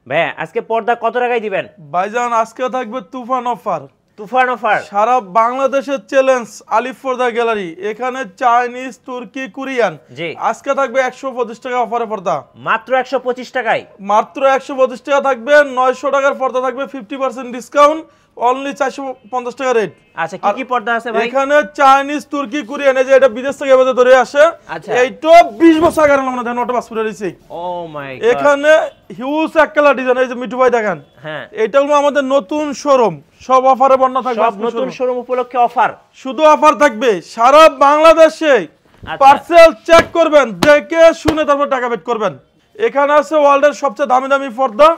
ভাই আজকে পর্দা কত টাকায় দিবেন? ভাইজান আজকে থাকবে তুফান অফার। তুফান অফার সারা বাংলাদেশের চ্যালেঞ্জ আলিফ পর্দা গ্যালারি। এখানে চাইনিজ, তুর্কি, কোরিয়ান। জি। আজকে থাকবে 125 টাকা অফারে পর্দা। মাত্র 125 টাকায়। মাত্র 125 টাকা থাকবে। 900 টাকার পর্দা থাকবে 50% ডিসকাউন্ট। অনলি 450 টাকা রেট। আচ্ছা কি কি পর্দা আছে ভাই? এখানে চাইনিজ, তুর্কি, কোরিয়ান, এই যে এটা বিদেশ থেকে এবারে ধরে আসে। আচ্ছা। এইটা 20 বছর আগে আমরা দেখেন ওটা পাসপোর্ট রইছে। ও মাই গড। এখানে হিউজ এক কালার ডিজাইন, এই যে মিঠু ভাই দেখেন। হ্যাঁ। এটা হলো আমাদের নতুন শোরুম, সব অফারে বন্যা থাকবে। সব নতুন শোরুম উপলক্ষে অফার। শুধু অফার থাকবে সারা বাংলাদেশে। আচ্ছা। পার্সেল চেক করবেন, দেখে শুনে তারপর টাকা পেড করবেন। এখানে আছে ওয়ার্ল্ডের সবচেয়ে দামি দামি পর্দা।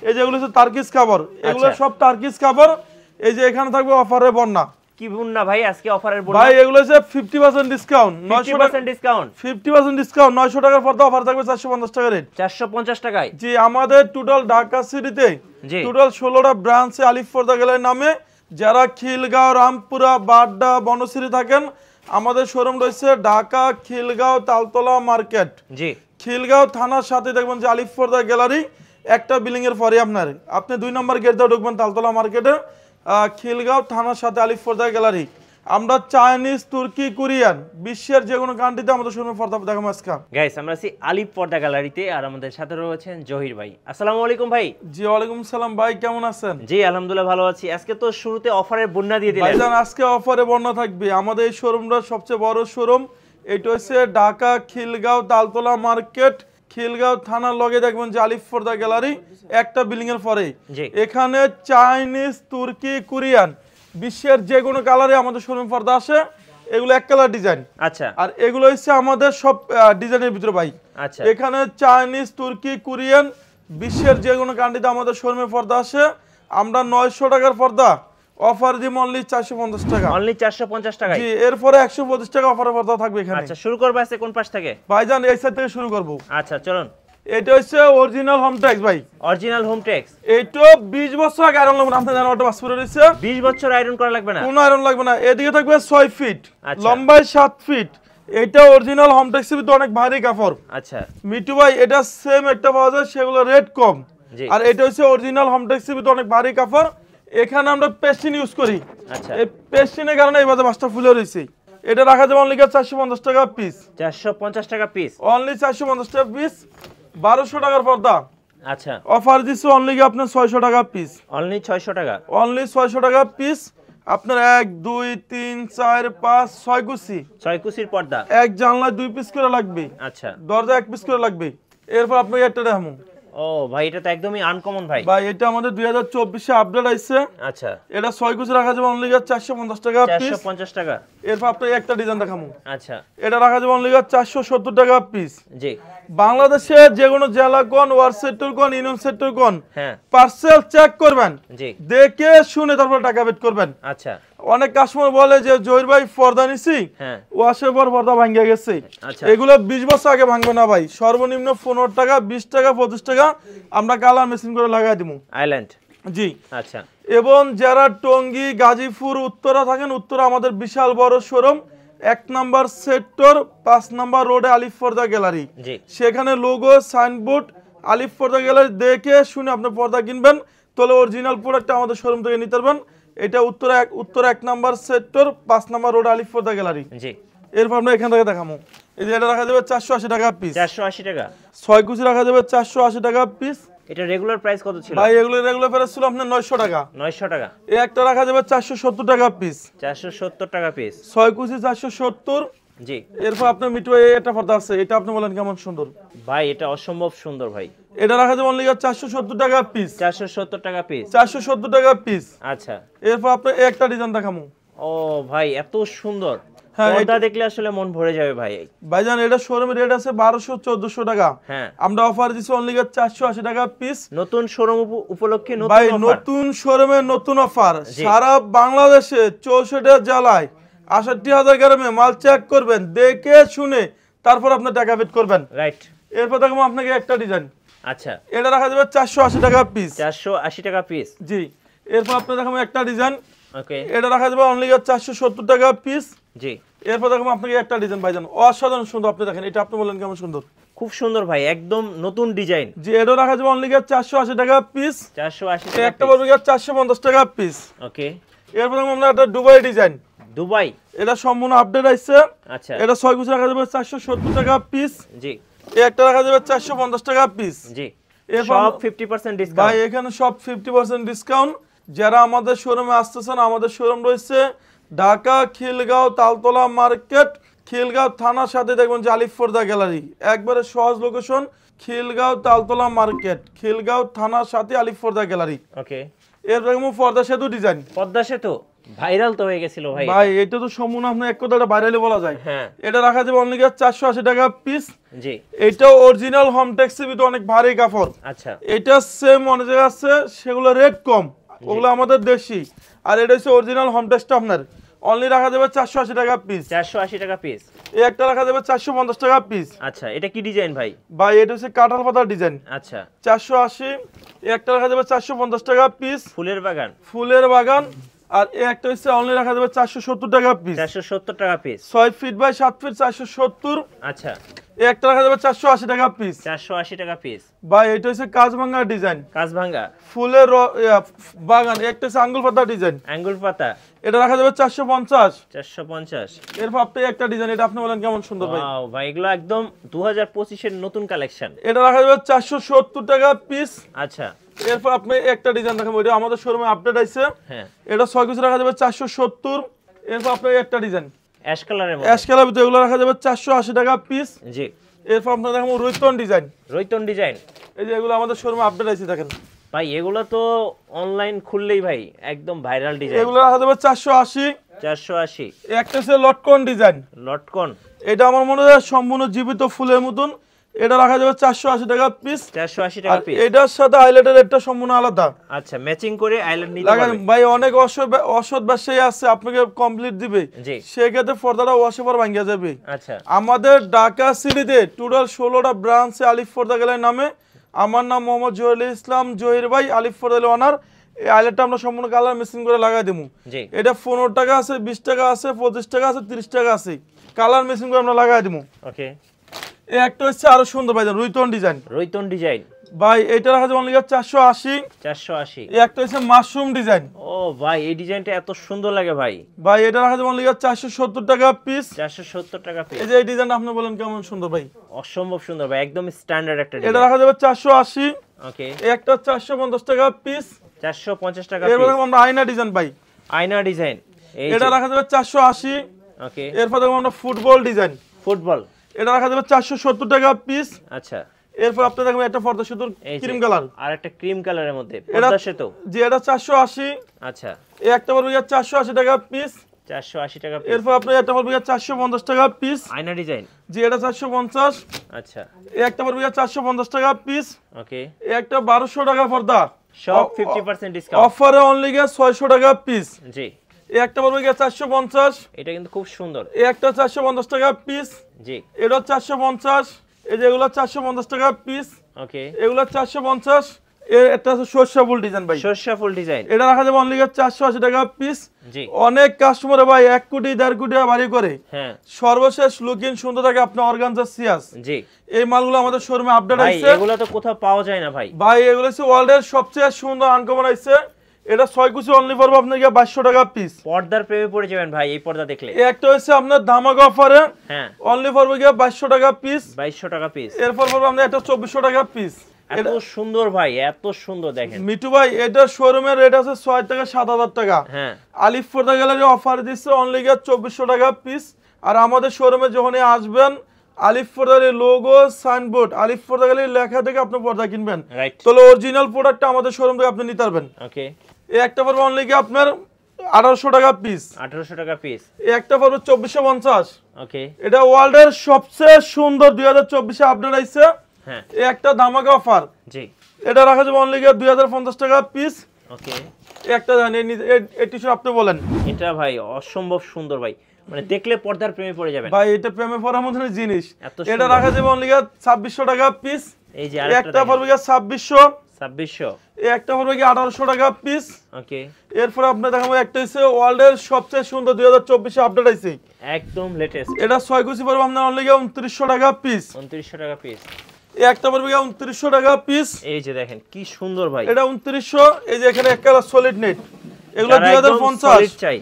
এই যে এগুলো হচ্ছে টার্কিশ কাভার, এগুলো সব টার্কিশ কাভার। এই যে এখানে থাকবে অফারে বন্যা। কি বন্যা ভাই আজকে অফারের বন্যা? ভাই এগুলো হচ্ছে 50% ডিসকাউন্ট। 50% ডিসকাউন্ট। 50% ডিসকাউন্ট। 900 টাকার পর্দা অফার থাকবে 450 টাকা রেট। 450 টাকায়। জি, আমাদের টোটাল ঢাকা সিটিতে টোটাল 16টা ব্রাঞ্চে আলিফ পর্দা গ্যালারি নামে। যারা খিলগাঁও, রামপুরা, বাড্ডা, বনশ্রী থাকেন, আমাদের শোরুম রয়েছে ঢাকা খিলগাঁও তালতলা মার্কেট। জি। খিলগাঁও থানার সাথে দেখবেন যে আলিফ পর্দা গ্যালারি। একটা বিল্ডিং এর পরে আপনি 2 নম্বর গেট দিয়ে ঢুকবেন তালতলা মার্কেটে। খিলগাঁও থানার সাথে আলিফ পর্দা গ্যালারি। আমরা চাইনিজ, তুর্কি, কোরিয়ান, বিশ্বের যে কোনো কান্ট্রিতে আমাদের শোরুমে পর্দা দেখাবো আজকে। গাইস আমরা আছি আলিফ পর্দা গ্যালারিতে, আর আমাদের সাথে রয়েছেন জহির ভাই। আসসালামু আলাইকুম ভাই। জি ওয়ালাইকুম সালাম ভাই, কেমন আছেন? জি আলহামদুলিল্লাহ ভালো আছি। আজকে তো শুরুতে অফারের বন্যা দিয়ে দিলেন ভাইজান। আজকে অফারে বন্যা থাকবে। আমাদের এই শোরুমটা সবচেয়ে বড় শোরুম। এটা হচ্ছে ঢাকা খিলগাঁও তালতলা মার্কেট। খিলগাঁও থানার লগে দেখবেন যে আলিফ পর্দা গ্যালারি, একটা বিল্ডিং এর পরে। এখানে চাইনিজ, তুর্কি, কোরিয়ান, বিশ্বের যে কোনো কালারে আমাদের শোরুম পর্দা আসে। এগুলো এক কালার ডিজাইন। আচ্ছা। আর এগুলো হচ্ছে আমাদের সব ডিজাইনের ভিতরে ভাই। আচ্ছা। এখানে চাইনিজ, তুর্কি, কোরিয়ান, বিশ্বের যে কোনো কান্ট্রিতে আমাদের শোরুমে পর্দা আসে। আমরা 900 টাকার পর্দা অফার দিব অনলি 450 টাকা। অনলি 450 টাকা। জি, এরপরে 125 টাকা অফারে পর্দা থাকবে এখানে। আচ্ছা শুরু করব আজকে কোন পাশ থেকে? ভাইজান এই সাইড থেকে শুরু করব। আচ্ছা চলুন। এটা হচ্ছে অরিজিনাল হোম টেক্স ভাই। Original home tex. এইটা 20 বছর আগে আয়রন লাগবে না। আপনি জানেন ওটা পাসপোর্ট রয়েছে। 20 বছর আয়রন করা লাগবে না? কোনো আয়রন লাগবে না। এদিকে থাকবে 6 ফিট, আচ্ছা। লম্বায় 7 ফিট। এটা অরিজিনাল হোম টেক্সের ভিতরে অনেক ভারী কাপড়। আচ্ছা। মিটু ভাই এটা সেম একটা পাওয়া যায়, সেগুলো রেট কম। জি। আর এটা হচ্ছে অরিজিনাল হোম টেক্সের ভিতরে অনেক ভারী কাপড়। এখানে আমরা পেস্টিন ইউজ করি। আচ্ছা। এই পেস্টিনের কারণে এই বাজার মাছটা ফুলে রয়েছে। এটা রাখা যাবে অনলি 450 টাকা পিস। 450 টাকা পিস। অনলি 450 টাকা পিস। 1200 টাকার পর্দা। আচ্ছা। অফার দিচ্ছে অনলি আপনার 600 টাকা পিস। অনলি 600 টাকা। অনলি 600 টাকা পিস। আপনার 1 2 3 4 5 6 কুচি। 6 কুচির পর্দা। এক জানলায় 2 পিস করে লাগবে। আচ্ছা। দরজা 1 পিস করে লাগবে। এরপর আপনাকে একটা দেখাবো। ও ভাই এটা তো একদমই আনকমন ভাই। ভাই এটা আমাদের 2024 এ আপডেট আইছে। আচ্ছা। এটা 6 কুচি রাখা যাবে অনলি 450 টাকা পিস। 450 টাকা। এরপর আপনাকে একটা ডিজাইন দেখাবো। আচ্ছা। এটা রাখা যাবে অনলি 470 টাকা পিস। জি। বাংলাদেশে যে কোনো জেলা কোন, ওয়ার্ড সেক্টর কোন, ইউনিয়ন সেক্টর কোন, হ্যাঁ পার্সেল চেক করবেন। জি। দেখে শুনে তারপর টাকা পেড করবেন। আচ্ছা। অনেক কাস্টমার বলে যে জহির ভাই পর্দা নিছি, হ্যাঁ ওয়াশের পর পর্দা ভাঙ্গে গেছে। আচ্ছা। এগুলো 20 বছর আগে ভাঙবে না ভাই। সর্বনিম্ন 15 টাকা, 20 টাকা, 25 টাকা আমরা কালার মেশিন করে লাগাই দিব। আইল্যান্ড। জি। আচ্ছা। এবং যারা টঙ্গী, গাজীপুর, উত্তরা থাকেন, উত্তরা আমাদের বিশাল বড় শোরুম। 1 নাম্বার সেক্টর 5 নাম্বার রোডে আলিফ পর্দা গ্যালারি। জি। সেখানে লোগো, সাইনবোর্ড, আলিফ পর্দা গ্যালারি দেখে শুনে আপনি পর্দা কিনবেন। তাহলে অরিজিনাল প্রোডাক্টটা আমাদের শোরুম থেকে নিতে পারবেন। এটা Uttara 1 number sector 5 number road আলিফ পর্দা গ্যালারি। জি। এরপর আমরা এখান থেকে দেখাবো। এই যে এটা রাখা যাবে 480 টাকা পিস। 480 টাকা। 6 কুচি রাখা যাবে 480 টাকা পিস। এটা রেগুলার প্রাইস কত ছিল ভাই? এগুলো রেগুলার প্রাইস ছিল আপনার 900 টাকা। 900 টাকা। এই একটা রাখা যাবে 470 টাকা পিস। 470 টাকা পিস। 6 কুচি 470। জি। এরপর আপনার মিটু এটা পর্দা আছে, এটা আপনি বলেন কেমন সুন্দর। ভাই এটা অসম্ভব সুন্দর ভাই। এটা রাখা যাবে অনলি 470 টাকা পিস। 470 টাকা পিস। 470 টাকা পিস। আচ্ছা। এরপর আপনি একটা ডিজাইন দেখামু। ও ভাই এত সুন্দর। হ্যাঁ, পর্দা দেখলে আসলে মন ভরে যাবে ভাই। ভাইজান এটা শোরুমের রেট আছে 1200-1400 টাকা। হ্যাঁ। আমরা অফার দিছি অনলি 480 টাকা পিস। নতুন শোরুম উপলক্ষে নতুন ভাই অফার। নতুন শোরুমের নতুন অফার। সারা বাংলাদেশে 64 জেলায় 68,000 গ্রামে মাল চেক করবেন, দেখে শুনে তারপর আপনি টাকা পেড করবেন। রাইট। এরপর দেখাবো আপনাকে একটা ডিজাইন। আচ্ছা। এটা রাখা যাবে 480 টাকা পিস। 480 টাকা পিস। জি। এরপর আপনি দেখাবো একটা ডিজাইন। ওকে। এটা রাখা যাবে অনলি 470 টাকা পিস। জি। এরপর দেখাবো আপনাকে একটা ডিজাইন ভাইজান, অসাধারণ সুন্দর। আপনি দেখেন এটা, আপনি বলেন কেমন সুন্দর। খুব সুন্দর ভাই, একদম নতুন ডিজাইন। যে এটা রাখা যাবে অনলি 480 টাকা পিস। 480 একটা টাকা পড়বে 450 টাকা পিস। ওকে। এরপর আমরা একটা দুবাই ডিজাইন, দুবাই, এটা সম্পূর্ণ আপডেট আইছে। আচ্ছা, এটা 6 পিস রাখা যাবে 470 টাকা পিস। জি। একটা রাখা যাবে 450 টাকা পিস। জি, এরপর সব 50% ভাই ডিসকাউন্ট। এখানে সব 50% ডিসকাউন্ট। যারা আমাদের শোরুমে আসতেছেন, আমাদের শোরুম রয়েছে ঢাকা খিলগাঁও তালতলা মার্কেট, খিলগাঁও থানার সাথে দেখবেন যে আলিফ-পর্দা গ্যালারি, একবারে সহজ লোকেশন, খিলগাঁও তালতলা মার্কেট, খিলগাঁও থানার সাথে আলিফ-পর্দা গ্যালারি। ওকে। এর দেখুন পর্দা সেতু ডিজাইন। পদ্মা সেতু ভাইরাল তো হয়ে গেছিল ভাই। ভাই এটা তো সম্পূর্ণ আপনার এক কথাটা বাইরে বলা যায়। হ্যাঁ, এটা রাখা যাবে অনলি 480 টাকা পিস। জি। এটা অরিজিনাল হোম টেক্সের ভিতরে অনেক ভারী কাপড়। আচ্ছা, এটা সেম অনেক জায়গা আছে, সেগুলো রেট কম, ওগুলো আমাদের দেশি। আর এটা হচ্ছে অরিজিনাল হোম টেক্সটা আপনার অনলি রাখা যাবে 480 টাকা পিস। 480 টাকা পিস। এই একটা রাখা যাবে 450 টাকা পিস। আচ্ছা, এটা কি ডিজাইন ভাই? ভাই এটা হচ্ছে কাঁঠাল পাতার ডিজাইন, আচ্ছা, 480। এই একটা রাখা যাবে 450 টাকা পিস, ফুলের বাগান। ফুলের বাগান। আর এই একটা হচ্ছে অনলি রাখা যাবে 470 টাকা পিস, 470 টাকা পিস। 6 feet by 7 fit 470। আচ্ছা, এই একটা রাখা যাবে 480 টাকা পিস। 480 টাকা পিস। ভাই এটা হচ্ছে কাজভাঙ্গা ডিজাইন, কাজভাঙ্গা, ফুলের বাগান। একটা হচ্ছে আঙ্গুল পাতা ডিজাইন, আঙ্গুর পাতা, এটা রাখা যাবে 450। 450। এরপর আপনি একটা ডিজাইন, এটা আপনি বলেন কেমন সুন্দর ভাই। ওয়াও ভাই, এগুলো একদম 2025 এর নতুন কালেকশন। এটা রাখা যাবে 470 টাকা পিস। আচ্ছা, এরপর আপনি একটা ডিজাইন দেখাবো, এটা আমাদের শোরুমে আপডেট আছে। হ্যাঁ, এটা 6 পিস রাখা যাবে 470। এরপর আপনি একটা ডিজাইন অ্যাশ কালারের অ্যাশ মধ্যে। কালার ভিতরে, এগুলো রাখা যাবে 480 টাকা পিস। জি। এরপর আপনার দেখাবো রৈতন ডিজাইন, রৈতন ডিজাইন। এই যে এগুলো আমাদের শোরুমে আপডেট আছে দেখেন। ভাই এগুলো তো অনলাইন খুললেই ভাই একদম ভাইরাল ডিজাইন। এগুলো রাখা যাবে 480। 480। একটা হচ্ছে লটকন ডিজাইন, লটকন, এটা আমার মনে হয় সম্পূর্ণ জীবিত ফুলের মতন। এটা রাখা যাবে 480 টাকা পিস। 480 আর টাকা পিস। এটার সাথে হাইলাইটের রেটটা সম্পূর্ণ আলাদা। আচ্ছা, ম্যাচিং করে আইল্যান্ড নিতে লাগান পারবে। ভাই, অনেক অসৎ ব্যবসায়ী আছে আপনাকে কমপ্লিট দিবে, জি। সেক্ষেত্রে পর্দাটা ওয়াশে পর ভাঙিয়া যাবে। আচ্ছা, আমাদের ঢাকা সিটিতে টোটাল 16টা ব্রাঞ্চে আলিফ-পর্দা গ্যালারির নামে। আমার নাম মোহাম্মদ জহিরুল ইসলাম, জহির ভাই, আলিফ-পর্দা ওনার। এই আইলেটটা আমরা সম্পূর্ণ কালার মেশিন করে লাগাই দেবো। জি। এটা 15 টাকা আছে, 20 টাকা আছে, 25 টাকা আছে, 30 টাকা আছে, কালার মেশিন করে আমরা লাগাই দেবো। ওকে। এই একটা হচ্ছে আরো সুন্দর ভাই, রুইতন ডিজাইন। রৈতন ডিজাইন। ভাই এটা রাখা যাবে অনলি 480। 480। এই একটা হচ্ছে মাশরুম ডিজাইন। ও ভাই, এই ডিজাইনটা এত সুন্দর লাগে ভাই। ভাই এটা রাখা যাবে অনলি 470 টাকা পিস। 470 টাকা পিস। এই যে এই ডিজাইনটা আপনি বলেন কেমন সুন্দর ভাই। অসম্ভব সুন্দর ভাই, একদম স্ট্যান্ডার্ড একটা এটা ডিজাইন। রাখা যাবে 480। ওকে। এই একটা 450 টাকা পিস। 450 টাকা এরপর পিস। আমরা আয়না ডিজাইন ভাই, আয়না ডিজাইন। এই এটা যে। রাখা যাবে 480। ওকে। এরপর দেখো আমরা ফুটবল ডিজাইন, ফুটবল। এটা রাখা যাবে 470 টাকা পিস। আচ্ছা, এরপর আপনি দেখবেন একটা পর্দা সেতুর এই যে ক্রিম কালার, আর একটা ক্রিম কালারের মধ্যে এটা পদ্মা সেতু। যে এটা 480। আচ্ছা, এই একটা পড়বে 480 টাকা পিস। 480 টাকা পিস। এরপর আপনি একটা পড়বে 450 টাকা পিস। আয়না ডিজাইন। যে এটা 450। আচ্ছা, এই একটা পড়বে 450 টাকা পিস। ওকে। এই একটা 1200 টাকা পর্দা, সব 50% ডিসকাউন্ট। অফারে অনলি 600 টাকা পিস। জি। এই একটা পড়বে 450। এটা কিন্তু খুব সুন্দর। এই একটা 450 টাকা পিস। জি। এটা 450। এই যে এগুলো 450 টাকা পিস। ওকে। এগুলো 450। এটা হচ্ছে সরষা ফুল ডিজাইন ভাই, সরষা ফুল ডিজাইন। এটা রাখা যাবে অনলি 480 টাকা পিস। জি। অনেক কাস্টমার ভাই 1 কোটি 1.5 কোটি বাড়ি করে, হ্যাঁ। সর্বশেষ লুকিং সুন্দর থাকে আপনার অর্গানজা সিয়াস। জি। এই মালগুলো আমাদের শোরুমে আপডেট ভাই আছে এগুলো তো কোথাও পাওয়া যায় না ভাই। ভাই। এগুলো হচ্ছে ওয়ার্ল্ডের সবচেয়ে সুন্দর আনকমন আছে। এটা 6 কুচি অনলি পড়বে আপনার 2200 টাকা পিস। পর্দার প্রেমে পড়ে যাবেন ভাই এই পর্দা দেখলে। এই একটা হচ্ছে আপনার ধামাকা অফারে, হ্যাঁ। অনলি পড়বে 2200 টাকা পিস। 2200 টাকা পিস। এরপর পড়বে আপনার একটা 2400 টাকা পিস। এত সুন্দর ভাই, এত সুন্দর দেখেন। মিটু ভাই এটা শোরুমের রেট আছে 6 থেকে 7000 টাকা। হ্যাঁ। আলিফ-পর্দা গ্যালারি অফার দিচ্ছে অনলি 2400 টাকা পিস। আর আমাদের শোরুমে যখনই আসবেন, আলিফ-পর্দার লোগো সাইনবোর্ড আলিফ-পর্দা গ্যালারি লেখা থেকে আপনি পর্দা কিনবেন, রাইট। তাহলে অরিজিনাল প্রোডাক্টটা আমাদের শোরুম থেকে আপনি নিতে পারবেন। ওকে। এই একটা পড়বে অনলি আপনার 1800 টাকা পিস। 1800 টাকা পিস। এই একটা পড়বে 2450। ওকে। এটা ওয়ার্ল্ডের সবচেয়ে সুন্দর 2024 এ আপডেট আইছে। হ্যাঁ। এই একটা ধামাকা অফার, জি। এটা রাখা যাবে অনলি 2050 টাকা পিস। ওকে। একটা জানি এই টি-শার্ট আপনি বলেন এটা ভাই অসম্ভব সুন্দর ভাই, মানে দেখলে পর্দার প্রেমে পড়ে যাবেন ভাই। এটা প্রেমে পড়ার মতন জিনিস। এত এটা সুন্দর। রাখা যাবে অনলি 2600 টাকা পিস। এই যে একটা আরেকটা পড়বে 2600। 2600 এই একটা পড়বে কি 1800 টাকা পিস। ওকে, এরপর আপনি দেখাবো একটা হচ্ছে ওয়ার্ল্ডের সবচেয়ে সুন্দর 2024 এ আপডেট আইছে, একদম লেটেস্ট। এটা 6 কুচি পড়বে আপনার অনলি 2900 টাকা পিস। 2900 টাকা পিস। এই একটা পড়বে 2900 টাকা পিস। এই যে দেখেন কি সুন্দর ভাই, এটা 2900। এই যে এখানে এক কালার সলিড নেট, এগুলো যারা একদম 2050। solid চাই,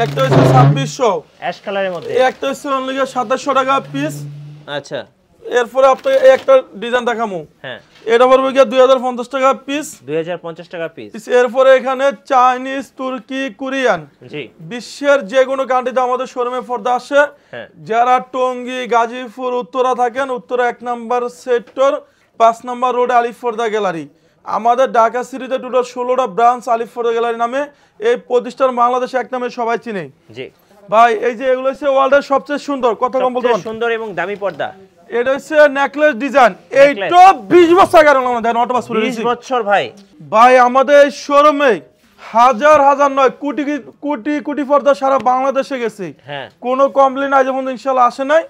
একটা হচ্ছে 2600। অ্যাশ কালারের মধ্যে। এই একটা হচ্ছে অনলি 2700 টাকা পিস। আচ্ছা, এরপরে আপনি এই একটা ডিজাইন দেখামু, হ্যাঁ, এটা পড়বে কি 2050 টাকা পিস। 2050 টাকা পিস। এরপরে এখানে চাইনিজ, তুর্কি, কোরিয়ান, জি, বিশ্বের যে কোনো কান্ট্রিতে আমাদের শোরুমে পর্দা আসে। হ্যাঁ, যারা টঙ্গী, গাজীপুর, উত্তরা থাকেন, উত্তরা 1 নম্বর সেক্টর 5 নম্বর রোড আলিফ পর্দা গ্যালারি। আমাদের ঢাকা সিটিতে টোটাল 16টা ব্রাঞ্চ আলিফ পর্দা গ্যালারি নামে। এই প্রতিষ্ঠান বাংলাদেশে এক নামে সবাই চিনে। জি ভাই এই যে এগুলো হচ্ছে ওয়ার্ল্ডের সবচেয়ে সুন্দর, কথা কম বলতে সবচেয়ে সুন্দর এবং দামি পর্দা। এটা হচ্ছে নেকলেস ডিজাইন। এইটা 20 বছর আগে আমরা দেন অটোবাস করে 20 বছর ভাই। ভাই আমাদের এই শোরুমে হাজার হাজার নয় কোটি কোটি কোটি পর্দা সারা বাংলাদেশে গেছে, হ্যাঁ, কোনো কমপ্লেন আজ পর্যন্ত ইনশাআল্লাহ আসে নাই।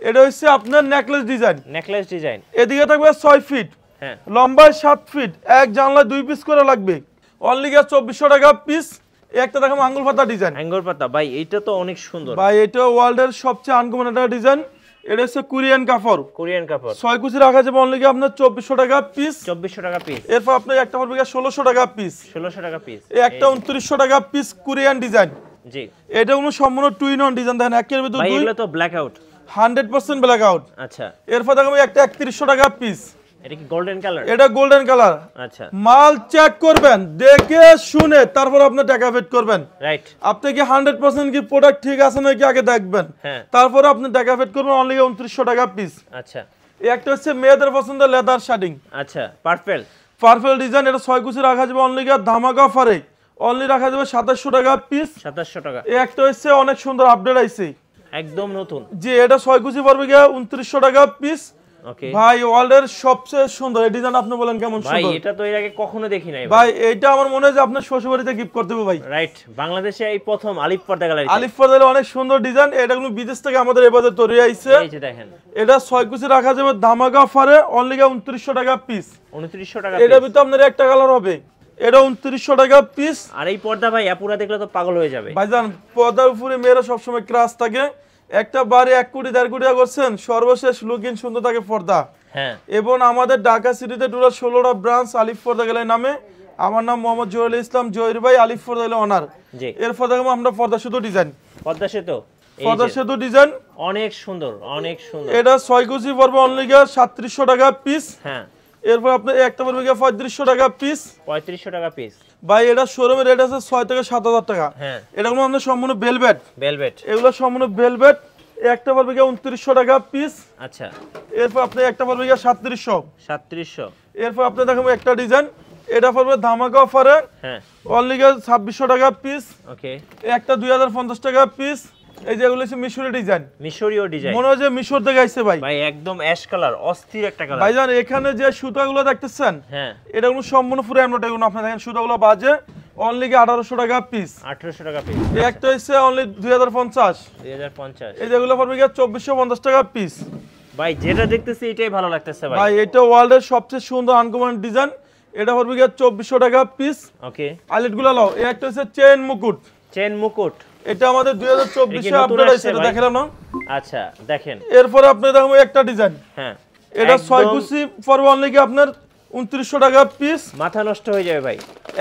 এটা হচ্ছে আপনার নেকলেস ডিজাইন। নেকলেস ডিজাইন, এদিকে থাকবে 6 ফিট, হ্যাঁ, লম্বায় 7 ফিট, এক জানলায় 2 পিস করে লাগবে, অনলি 2400 টাকা পিস। একটা দেখো আঙ্গুল পাতা ডিজাইন। অ্যাঙ্গর পাতা ভাই, এইটা তো অনেক সুন্দর ভাই এটা ওয়ার্ল্ডের সবচেয়ে আনকমন একটা ডিজাইন। এটা হচ্ছে কোরিয়ান কাপড়, কোরিয়ান কাপড়। 6 কুচি রাখা যাবে অনলি আপনার 2400 টাকা পিস। 2400 টাকা পিস। এরপর আপনার একটা পড়বে 1600 টাকা পিস। 1600 টাকা পিস। এই একটা 2900 টাকা পিস কোরিয়ান ডিজাইন। জি এটা কোনো সম্পূর্ণ টুইন অন ডিজাইন, দেখেন একের ভিতর ভাই, দুই, এগুলো তো ব্ল্যাক আউট। 100% black out. আচ্ছা, এরপর দেখো একটা 3100 টাকা পিস। এটা কি গোল্ডেন কালার? এটা গোল্ডেন কালার। আচ্ছা, মাল চেক করবেন, দেখে শুনে তারপর আপনি টাকা পেড করবেন। রাইট, আপনি কি 100% কি প্রোডাক্ট ঠিক আছে নাকি আগে দেখবেন, হ্যাঁ, তারপর আপনি টাকা পেড করবেন অনলি 2900 টাকা পিস। আচ্ছা, এই একটা হচ্ছে মেয়েদের পছন্দের লেদার শার্টিং, আচ্ছা, পারফেক্ট। Perfect design. এটা 6 কুচি রাখা যাবে অনলি ধামাকা অফারে, অনলি রাখা যাবে 2700 টাকা পিস। 2700 টাকা। এই একটা হচ্ছে অনেক সুন্দর আপডেট আইছে, একদম নতুন। যে এটা 6 কুচি পড়বে 2900 টাকা পিস। ওকে ভাই ওয়ার্ল্ডের সবচেয়ে সুন্দর এই ডিজাইন, আপনি বলেন কেমন ভাই, সুন্দর? এটা তো এর আগে কখনো দেখি নাই ভাই এইটা আমার মনে হয় যে আপনার শ্বশুরবাড়িতে গিফট করতে হবে ভাই। রাইট, বাংলাদেশে এই প্রথম আলিফ পর্দা গ্যালারি। আলিফ পর্দার অনেক সুন্দর ডিজাইন, এটা কোনো বিদেশ থেকে আমাদের এবারে তৈরি আইছে। এই যে দেখেন, এটা 6 কুচি রাখা যাবে ধামাকা অফারে অনলি 2900 টাকা পিস। 2900 টাকা এটা পিস। ভিতরে আপনার একটা কালার হবে, এটা 2900 টাকা পিস। আর এই পর্দা ভাই আপুরা দেখলে তো পাগল হয়ে যাবে। ভাইজান পর্দার উপরে মেয়েরা সবসময় ক্রাশ থাকে, একটা বাড়ি 1 কোটি 1.5 কোটি করছেন, সর্বশেষ লুকিং সুন্দর থাকে পর্দা। হ্যাঁ, এবং আমাদের ঢাকা সিটিতে টোটাল 16টা ব্রাঞ্চ আলিফ পর্দা গ্যালারি নামে। আমার নাম মোহাম্মদ জহিরুল ইসলাম, জহির ভাই, আলিফ পর্দা গ্যালারি অনার। জি, এরপর দেখো আমরা পর্দা সেতু ডিজাইন, পর্দা সেতু। এই পর্দা যে, সেতু ডিজাইন। অনেক সুন্দর, অনেক সুন্দর। এটা 6 কুচি পড়বে অনলি 3700 টাকা পিস। হ্যাঁ, এরপর আপনার একটা পড়বে 3500 টাকা পিস। 3500 টাকা পিস। ভাই এটা শোরুমের রেট আছে 6 থেকে 7000 টাকা। হ্যাঁ, এটা কোনো আমাদের সম্পূর্ণ ভেলভেট, ভেলভেট। এগুলো সম্পূর্ণ ভেলভেট। একটা পড়বে 2900 টাকা পিস। আচ্ছা, এরপর আপনি একটা পড়বে 3700। 3700। এরপর আপনি দেখাবো একটা ডিজাইন, এটা পড়বে ধামাকা অফারে হ্যাঁ, অনলি 2600 টাকা পিস। ওকে, একটা 2050 টাকা পিস। এই যে এগুলো হচ্ছে মিশরি ডিজাইন, মিশরীয় ডিজাইন। মনে হয় যে মিশর থেকে আইছে ভাই। ভাই একদম অ্যাশ কালার, অস্থির একটা কালার। ভাইজান এখানে যে সুতাগুলো দেখতেছেন, হ্যাঁ, এটা কোনো সম্পূর্ণ পুরো এমন এগুলো আপনি দেখেন সুতাগুলো বাজে অনলি 1800 টাকা পিস। 1800 টাকা পিস। এই একটা হচ্ছে অনলি 2050। 2050। এই যেগুলো পড়বে 2450 টাকা পিস। ভাই যেটা দেখতেছি এটাই ভালো লাগতেছে ভাই। ভাই এটা ওয়ার্ল্ডের সবচেয়ে সুন্দর আনকমন ডিজাইন, এটা পড়বে 2400 টাকা পিস। ওকে, আইলেটগুলো লাও। এই একটা হচ্ছে চেন মুকুট, চেন মুকুট। এটা আমাদের 2024 এ নতুন আপডেট আসছে হইছে, এটা ভাই? দেখালাম না। আচ্ছা, দেখেন। এরপর আপনি দেখো একটা ডিজাইন, হ্যাঁ, এটা একদম 6 কুচি পড়বে অনলি আপনার 2900 টাকা পিস। মাথা নষ্ট হয়ে যাবে ভাই।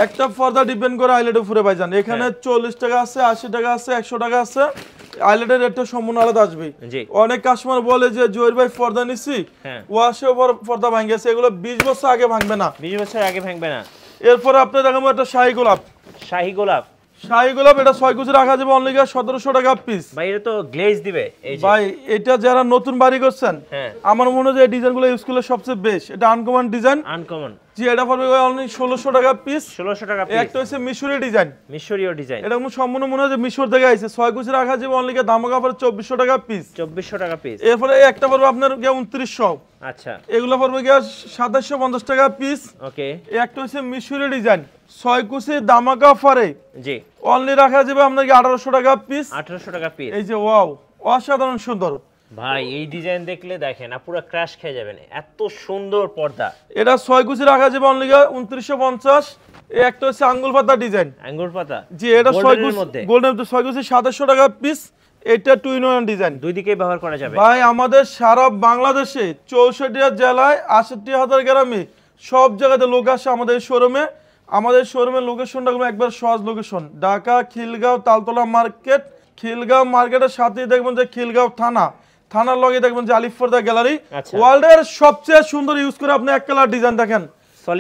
একটা পর্দা ডিপেন্ড করে আইলেটের উপরে ভাইজান। এখানে 40 টাকা আছে, 80 টাকা আছে, 100 টাকা আছে। আইলেটের রেটটা সম্পূর্ণ আলাদা আসবে। জি, অনেক কাস্টমার বলে যে জহির ভাই পর্দা নিছি, হ্যাঁ, ওয়াশেও পর্দা ভাঙে গেছে, এগুলো 20 বছর আগে ভাঙবে না। 20 বছর আগে ভাঙবে না। এরপর আপনি দেখাবো একটা শাহী গোলাপ, শাহী গোলাপ। শাহী গোলাপ। এটা 6 কুচি রাখা যাবে অনলি 1700 টাকা পিস। ভাই এটা তো গ্লেজ দিবে এই যে। ভাই এটা যারা নতুন বাড়ি করছেন, হ্যাঁ, আমার মনে হয় যে এই ডিজাইনগুলো ইউজ করলে সবচেয়ে বেস্ট। এটা আনকমন ডিজাইন, আনকমন। জি, এটা পড়বে অনলি 1600 টাকা পিস। 1600 টাকা এই পিস। একটা হচ্ছে মিশরি ডিজাইন, মিশরীয় ডিজাইন। এটা কোনো সম্পূর্ণ মনে হয় যে মিশর থেকে আইছে। 6 কুচি রাখা যাবে অনলি ধামাকা পড়বে 2400 টাকা পিস। 2400 টাকা পিস। এরপরে এই একটা পড়বে আপনার 2900। আচ্ছা, এগুলো পড়বে 2750 টাকা পিস। ওকে, এই একটা হচ্ছে মিশরি ডিজাইন, 6 কুচি ধামাকা অফারে জি, অনলি রাখা যাবে আপনাকে 1800 টাকা পিস। 1800 টাকা পিস। এই যে ওয়াও, অসাধারণ সুন্দর। ভাই এই ডিজাইন দেখলে দেখেন না পুরো ক্র্যাশ খেয়ে যাবেন, এত সুন্দর পর্দা। এটা 6 কুচি রাখা যাবে অনলি 2950। এই একটা হচ্ছে আঙ্গুল পাতা ডিজাইন, আঙ্গুর পাতা। জি এটা 6 কুচি মধ্যে গোল্ডেন মধ্যে 6 কুচি 2700 টাকা পিস। এটা 2 in 1 ডিজাইন, দুই দিকেই ব্যবহার করা যাবে। ভাই আমাদের সারা বাংলাদেশে 64 জেলায় 68,000 গ্রামে সব জায়গাতে লোক আসে আমাদের শোরুমে। আমাদের শোরুমের লোকেশনটা কোনো একবার সহজ লোকেশন, ঢাকা খিলগাঁও তালতলা মার্কেট। খিলগাঁও মার্কেটের সাথেই দেখবেন যে খিলগাঁও থানার লগে দেখবেন যে আলিফ পর্দা গ্যালারি। ওয়ার্ল্ডের সবচেয়ে সুন্দর ইউজ করে আপনি এক কালার ডিজাইন দেখেন,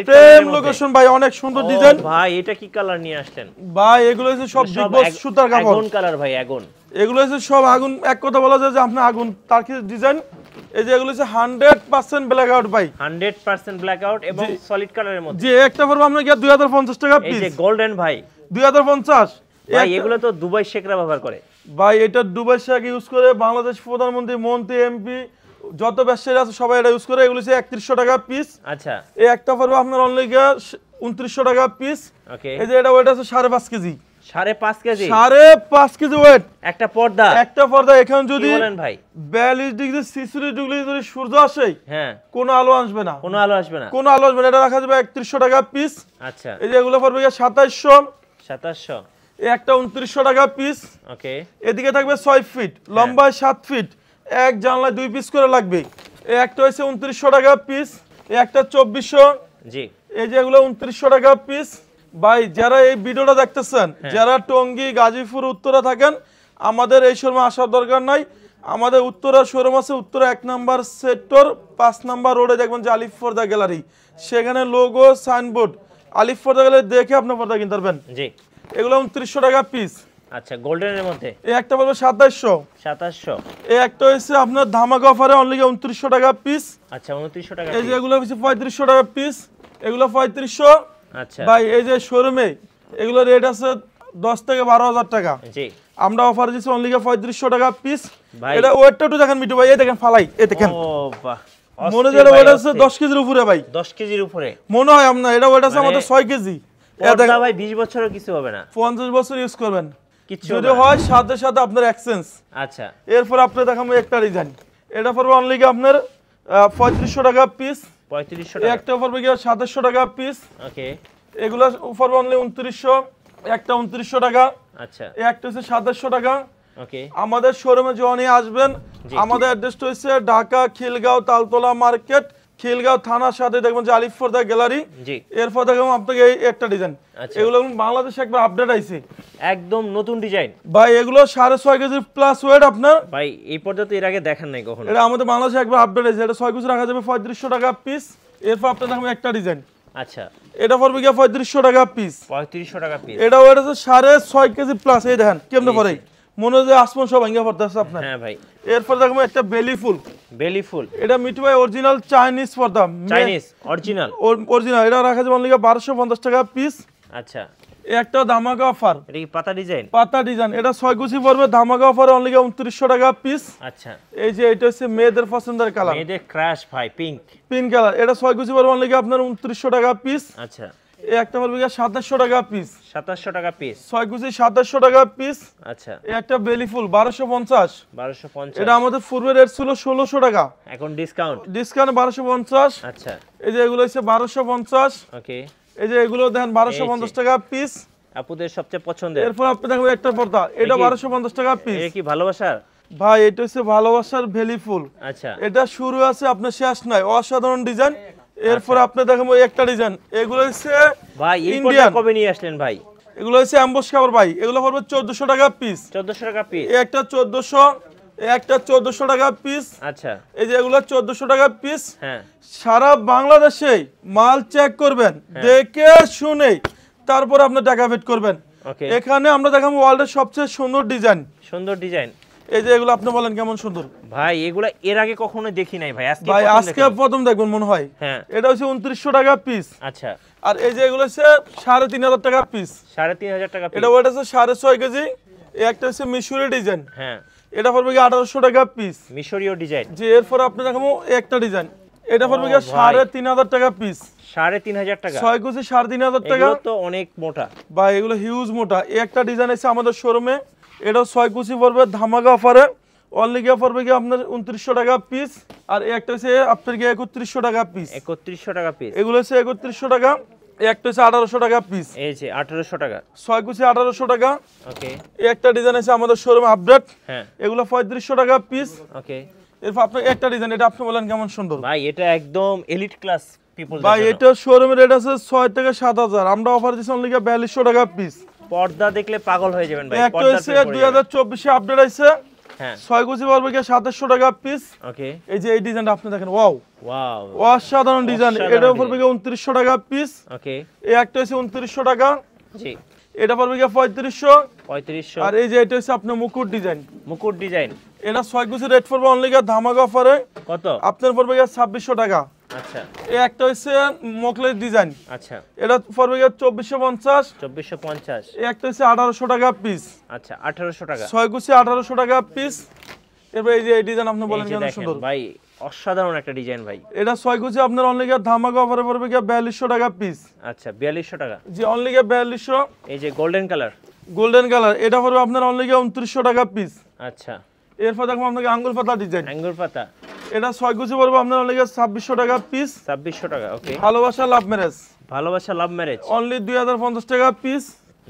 প্রেম লোকেশন ভাই, অনেক সুন্দর ডিজাইন। ভাই এটা কি কালার নিয়ে আসছেন ভাই? এগুলো হচ্ছে সব বিগ বস সুতার কাপড়, আগুন কালার ভাই, আগুন। এগুলো হচ্ছে সব আগুন, এক কথা বলা যায় যে আপনি আগুন তার কি ডিজাইন। এই যে এগুলো হচ্ছে 100% ব্ল্যাক আউট ভাই, 100% ব্ল্যাক আউট এবং সলিড কালারের মধ্যে। জি একটা পড়বে আপনার কি 2050 টাকা পিস। এই যে গোল্ডেন ভাই 2050। ভাই এগুলো তো দুবাই শেখরা ব্যবহার করে ভাই, এটা দুবাই শেখ ইউজ করে, বাংলাদেশ প্রধানমন্ত্রী এমপি যত ব্যবসায়ী আছে সবাই এটা ইউজ করে। এগুলো হচ্ছে 3100 টাকা পিস। আচ্ছা এই একটা পড়বে আপনার অনলি 2900 টাকা পিস। ওকে, এই যে এটা ওয়েট আছে 5.5 কেজি, 5.5 কেজি, 5.5 কেজি ওয়েট একটা পর্দা। একটা পর্দা। এখন যদি বলেন ভাই 42 ডিগ্রি 46 ডিগ্রি যদি সূর্য আসে, হ্যাঁ কোনো আলো আসবে না, কোনো আলো আসবে না, কোনো আলো আসবে না। এটা রাখা যাবে 3100 টাকা পিস। আচ্ছা এই যে এগুলো পড়বে 2700, 2700। এই একটা 2900 টাকা পিস। ওকে, এদিকে থাকবে 6 ফিট, লম্বায় 7 ফিট, এক জানলায় 2 পিস করে লাগবে। এই একটা হচ্ছে 2900 টাকা পিস। এই একটা 2400। জি এই যে এগুলো 2900 টাকা পিস। ভাই যারা এই ভিডিওটা দেখতেছেন, যারা টঙ্গী গাজীপুর উত্তরা থাকেন, আমাদের এই শোরুমে আসার দরকার নাই। আমাদের উত্তরা শোরুম আছে, উত্তরা 1 নাম্বার সেক্টর 5 নাম্বার রোডে দেখবেন যে আলিফ পর্দা গ্যালারি, সেখানে লোগো সাইনবোর্ড আলিফ পর্দা গ্যালারি দেখে আপনি পর্দা কিনতে পারবেন। জি এগুলো 2900 টাকা পিস। আচ্ছা গোল্ডেনের মধ্যে এই একটা বলবো 2700। 2700। এই একটা হচ্ছে আপনার ধামাকা অফারে অনলি 2900 টাকা পিস। আচ্ছা 2900 টাকা। এই যে এগুলো হচ্ছে 3500 টাকা পিস, এগুলো 3500। আচ্ছা ভাই এই যে শোরুমে এগুলো রেট আছে 10 থেকে 12,000 টাকা, জি আমরা অফার দিচ্ছি অনলি 3500 টাকা পিস। ভাই এটা ওয়েটটা একটু দেখেন মিটু ভাই, এই দেখেন ফালাই, এই দেখেন ও বাহ, মনে হয় ওয়েট আছে 10 কেজির উপরে ভাই, 10 কেজির উপরে মনে হয় আপনার। এটা ওয়েট আছে আমাদের 6 কেজি। পর্দা ভাই 20 বছরও কিছু হবে না, 50 বছর ইউজ করবেন কিছু যদি হয়, সাথে সাথে আপনার এক্সচেঞ্জ। আচ্ছা এরপর আপনি দেখাবো একটা ডিজাইন, এটা পড়বে অনলি আপনার 3500 টাকা পিস। 3500 এই টাকা। একটা পড়বে 2700 টাকা পিস। ওকে, এগুলো পড়বে অনলি 2900, একটা 2900 টাকা। আচ্ছা এই একটা হচ্ছে 2700 টাকা। ওকে, আমাদের শোরুমে যখনই আসবেন, আমাদের অ্যাড্রেসটা হচ্ছে ঢাকা খিলগাঁও তালতলা মার্কেট, খিলগাঁও থানার সাথে দেখবেন যে আলিফ পর্দা গ্যালারি। জি এরপর দেখবেন আপনাকে এই একটা ডিজাইন, এগুলো বাংলাদেশে একবার আপডেট আইছে, একদম নতুন ডিজাইন ভাই এগুলো 6.5 কেজি প্লাস ওয়েট আপনার। ভাই এই পর্দা তো এর আগে দেখান নাই কখনো। এটা আমাদের বাংলাদেশে একবার আপডেট আইছে, এটা 6 কেজি রাখা যাবে 3500 টাকা পিস। এরপর আপনার দেখবেন একটা ডিজাইন, আচ্ছা এটা পড়বে 3500 টাকা পিস। 3500 টাকা পিস। এটা ওয়েট আছে 6.5 কেজি প্লাস। এই দেখেন কেমনে পড়ে, মনে হয় যে আসমান সব ভাঙা পড়তেছে আপনার। হ্যাঁ ভাই, এরপর দেখবো একটা বেলি ফুল, বেলি ফুল, এটা মিটু ভাই অরিজিনাল চাইনিজ পর্দা, চাইনিজ অরিজিনাল। অরিজিনাল। এটা রাখা যাবে অনলি 1250 টাকা পিস। আচ্ছা এই একটা ধামাকা অফার, এটা কি পাতা ডিজাইন? পাতা ডিজাইন, এটা 6 কুচি পড়বে, ধামাকা অফারে অনলি 2900 টাকা পিস। আচ্ছা এই যে এটা হচ্ছে মেয়েদের পছন্দের কালার, মেয়েদের ক্রাশ ভাই, পিঙ্ক। পিঙ্ক কালার, এটা 6 কুচি পড়বে অনলি আপনার 2900 টাকা পিস। আচ্ছা এই একটা পড়বে 2700 টাকা পিস, 2700 টাকা পিস। 6 কুচি 2700 টাকা পিস। আচ্ছা এই একটা বেলি ফুল 1250, 1250। এটা আমাদের পূর্বে রেট ছিল 1600 টাকা, এখন ডিসকাউন্ট। ডিসকাউন্ট 1250। আচ্ছা এই যে এগুলো হচ্ছে 1250। ওকে, এই যে এগুলো দেখেন 1250 টাকা পিস। আপুদের সবচেয়ে পছন্দের। এরপর আপনি দেখবেন একটা পর্দা, এটা 1250 টাকা পিস। এটা কি ভালোবাসার? ভাই এটা হচ্ছে ভালোবাসার ভ্যালি ফুল, আচ্ছা এটা শুরু আছে আপনার শেষ নাই, অসাধারণ ডিজাইন। এরপর আপনি দেখাবো একটা ডিজাইন, এগুলো হচ্ছে ভাই এই পর্দা ইন্ডিয়ান, কবে নিয়ে আসলেন ভাই? এগুলো হচ্ছে অ্যাম্বুশ কাভার ভাই, এগুলো পড়বে 1400 টাকা পিস। 1400 টাকা পিস। এই একটা 1400, এই একটা 1400 টাকা পিস। আচ্ছা এই যে এগুলো 1400 টাকা পিস। হ্যাঁ সারা বাংলাদেশে মাল চেক করবেন, দেখে শুনে তারপর আপনি টাকা পেড করবেন। ওকে, এখানে আমরা দেখাবো ওয়ার্ল্ডের সবচেয়ে সুন্দর ডিজাইন। সুন্দর ডিজাইন। এই যে এগুলো আপনি বলেন কেমন সুন্দর ভাই এগুলা এর আগে কখনো দেখি নাই ভাই, আজকে ভাই, প্রথম আজকে দেখলাম। প্রথম দেখবেন মনে হয়। হ্যাঁ এটা হচ্ছে 2900 টাকা পিস। আচ্ছা আর এই যে এগুলো হচ্ছে 3500 টাকা পিস। 3500 টাকা পিস। এটা ওয়েট আছে 6.5 কেজি। এই একটা হচ্ছে মিশরি ডিজাইন, হ্যাঁ এটা পড়বে 1800 টাকা পিস। মিশরীয় ডিজাইন। যে এরপর আপনি দেখাবো একটা ডিজাইন, এটা পড়বে ও ভাই। 3500 টাকা পিস। 3500 টাকা। 6 কেজি 3500 টাকা। এগুলো তো অনেক মোটা ভাই এগুলো হিউজ মোটা। এই একটা ডিজাইন আছে আমাদের শোরুমে, এটা 6 কুচি পড়বে ধামাকা অফারে অনলি গিয়া পড়বে গিয়ে আপনার 2900 টাকা পিস, আর এই একটা হচ্ছে আপনার গিয়ে 3100 টাকা পিস। 3100 টাকা পিস। এগুলো হচ্ছে 3100 টাকা, এই একটা হচ্ছে 1800 টাকা পিস। এই যে 1800 টাকা। 6 কুচি 1800 টাকা। ওকে। এই একটা ডিজাইন আছে আমাদের শোরুমে আপডেট, হ্যাঁ এগুলো 3500 টাকা পিস। ওকে। এরপর আপনার একটা ডিজাইন, এটা আপনি বলেন কেমন সুন্দর ভাই এটা একদম এলিট ক্লাস পিপল। ভাই এটা শোরুমের রেট আছে 6 থেকে 7000, আমরা অফার দিচ্ছি অনলি 4200 টাকা পিস। পর্দা দেখলে পাগল হয়ে যাবেন ভাই। একটা হচ্ছে 2024 এ আপডেট আছে, হ্যাঁ 6 কুচি পড়বে গিয়ে 2700 টাকা পিস। ওকে। এই যে এই ডিজাইনটা আপনি দেখেন, ওয়াও ওয়াও অসাধারণ ডিজাইন, এটা পড়বে গিয়ে 2900 টাকা পিস। ওকে। এই একটা হচ্ছে 2900 টাকা, জি এটা পড়বে গিয়ে 3500। 3500। আর এই যে এটা হচ্ছে আপনার মুকুট ডিজাইন, মুকুট ডিজাইন, এটা 6 কুচি রেট পড়বে অনলি গিয়ে ধামাকা অফারে কত? আপনার পড়বে গিয়ে 2600 টাকা। আচ্ছা এই একটা হচ্ছে মোকলের ডিজাইন, আচ্ছা এটা পড়বে গিয়ে 2450। 2450। এই একটা হচ্ছে 1800 টাকা পিস। আচ্ছা 1800 টাকা। 6 কুচি 1800 টাকা পিস। এবার এই যে এই ডিজাইন আপনি বলেন এই যে কেমন দেখেন সুন্দর ভাই, অসাধারণ একটা ডিজাইন ভাই। এটা 6 কুচি আপনার অনলি গিয়ে ধামাকা অফারে পড়বে গিয়ে 4200 টাকা পিস। আচ্ছা 4200 টাকা। জি অনলি গিয়ে 4200। এই যে গোল্ডেন কালার, গোল্ডেন কালার, এটা পড়বে আপনার অনলি গিয়ে 2900 টাকা পিস। আচ্ছা এরপর দেখো আপনাকে আঙ্গুর পাতা ডিজাইন, আঙ্গুর পাতা, এটা 6 কুচি পড়বে আপনার অনলি গিয়ে 2600 টাকা পিস। 2600 টাকা। ওকে। ভালোবাসা লাভ ম্যারেজ, ভালোবাসা লাভ ম্যারেজ, অনলি 2050 টাকা পিস।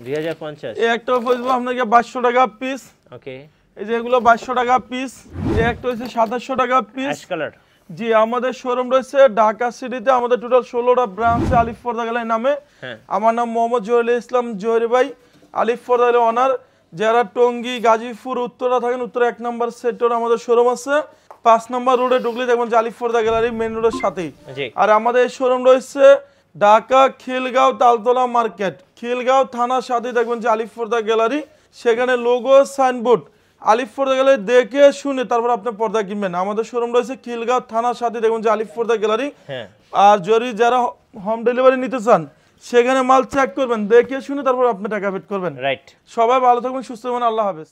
2050। এই একটা পড়বে আপনাকে 2200 টাকা পিস। ওকে। এই যে এগুলো 2200 টাকা পিস। এই একটা হচ্ছে 2700 টাকা পিস। Ash colour. জি আমাদের শোরুম রয়েছে ঢাকা সিটিতে, আমাদের টোটাল 16টা ব্রাঞ্চ আলিফ পর্দা গ্যালারি নামে। হ্যাঁ আমার নাম মোহাম্মদ জহিরুল ইসলাম জহির ভাই, আলিফ পর্দা গ্যালারি অনার। যারা টঙ্গী গাজীপুর উত্তরা থাকেন, উত্তরা 1 নম্বর সেক্টর আমাদের শোরুম আছে। 5 নম্বর রোডে ঢুকলে দেখবেন যে আলিফ পর্দা গ্যালারি মেন রোডের সাথেই। জি। আর আমাদের শোরুম রয়েছে ঢাকা খিলগাঁও তালতলা মার্কেট, খিলগাঁও থানার সাথেই দেখবেন যে আলিফ পর্দা গ্যালারি। সেখানে লোগো সাইনবোর্ড আলিফ পর্দা গ্যালারি দেখে শুনে তারপর আপনি পর্দা কিনবেন। আমাদের শোরুম রয়েছে খিলগাঁও থানার সাথে দেখবেন যে আলিফ পর্দা গ্যালারি। হ্যাঁ। আর যদি যারা হোম ডেলিভারি নিতে চান, সেখানে মাল চেক করবেন, দেখে শুনে তারপর আপনি টাকা পেড করবেন। রাইট। সবাই ভালো থাকবেন, সুস্থ থাকবেন, আল্লাহ হাফেজ।